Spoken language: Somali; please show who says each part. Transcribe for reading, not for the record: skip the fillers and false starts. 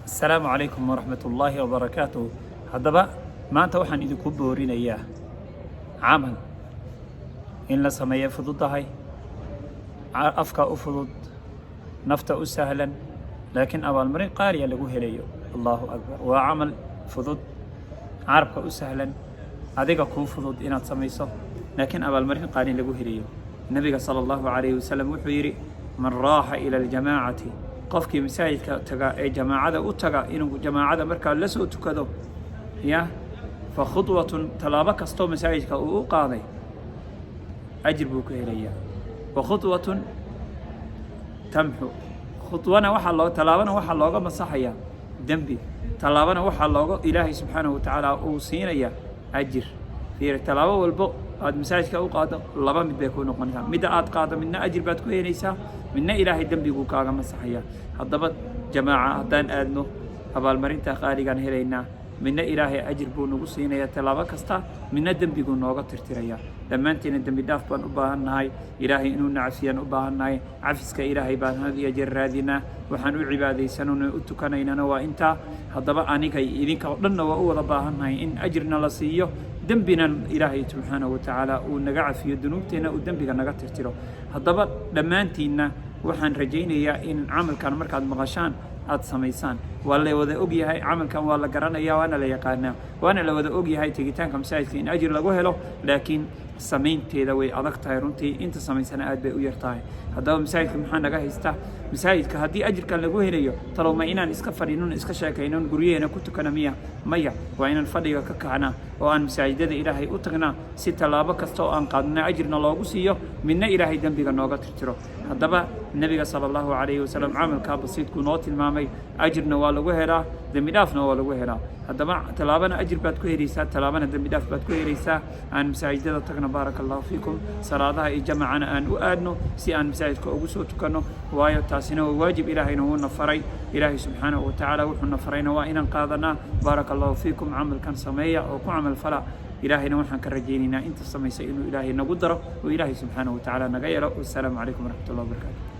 Speaker 1: السلام عليكم ورحمة الله وبركاته. هذا ما أنت وحن إذا كبورين إياه عمل إن لا سمية فضود هاي أفكا أفضود نفط سهلا، لكن أول مرة قارية لقوه ليو الله أكبر وعمل فضود عربك سهلا هذيك كون فضود إن تسميصه، لكن أول مرة قارية لقوه ليو. النبي صلى الله عليه وسلم وحيري من راح إلى الجماعة qofkii masaajidka taga ee jamaacada u taga inuu jamaacada markaa la soo tukado fa khudwatun talaaba kasto masaajidka uu u qaaday ajir buu ku helayaa wa khudwatun tamhu khudwana talaabana waxa looga masaxaya dambi, talaabana waxa looga ilaahay subhanahu wa ta'ala uu siinaya ajir fiir talaabo walbo aad masaajidka u qaado laba mid bay ku noqonaysaa, mid aad qaado midna ajir baad ku helaysaa, midna ilaahay dambigu kaaga masaxaya. haddaba jamaaca haddaan aadno abaalmarinta qaaligaan helaynaa, midna ilaahay ajir buu nagu siinaya talaabo kasta, midna dambigu nooga tirtiraya. dhammaanteena dambi dhaaf baan u baahannahay, ilaahay inuu nacafiyaan u baahannahay, cafiska ilaahay baan had iyo jeer raadinaa, waxaan u cibaadaysanona u tukanaynana waa intaa. haddaba aniga idinka oo dhanna waa u wada baahannahay in ajirna la siiyo, dembina ilaahay subxaanahu wa tacaala uu naga cafiyo, dunuubteena uu dembiga naga tirtiro. haddaba dhammaantiinna waxaan rajaynayaa in camalkan markaad maqashaan aad samaysaan. waa la wada og yahay camalkan, waa la garanayaa, waana la yaqaanaa, waana la wada og yahay tegitaanka masaajidka in ajir lagu helo, laakiin samaynteeda way adag tahay runtii, inta samaysana aad bay u yar tahay. haddaba masaajidka maxaa naga haystaa? masaajidka haddii ajirkan lagu helayo talow ma inaan iska fadhiinun iska sheekaynon guryaheena ku tukana miya? maya, waa inaan fadhiga ka kacnaa oo aan masaajidada ilaahay u tagnaa si tallaabo kasta oo aan qaadna ajirna loogu siiyo, midna ilaahay dembiga nooga tirtiro. haddaba nabiga sala allahu calayhi wasalam camalkaa basiidkuu noo tilmaamay, ajirna waa lagu helaa, dembi dhaafna waa lagu helaa. haddaba tallaabana ajir baad ku helaysaa, tallaabana dembi dhaaf baad ku helaysaa. aan masaajidada tagna baaraka allahu fiikum, salaadaha iyo jamacana aan u aadno si aan masaajidka ugu soo tukanno, waayo taasina waa waajib ilaahayna wuuna faray. ilaahay subxaanahu wa tacaala wuxuuna farayna waa inaan qaadanaa. baaraka allahu fiikum, camalkan sameeya oo ku camal fala. ilaahayna waxaan ka rajaynaynaa inta samaysa inuu ilaahay nagu daro oo ilaahay subxaanahu wa tacaala naga yeelo. wassalaamu calaykum waraxmatullahi wabarakaatu.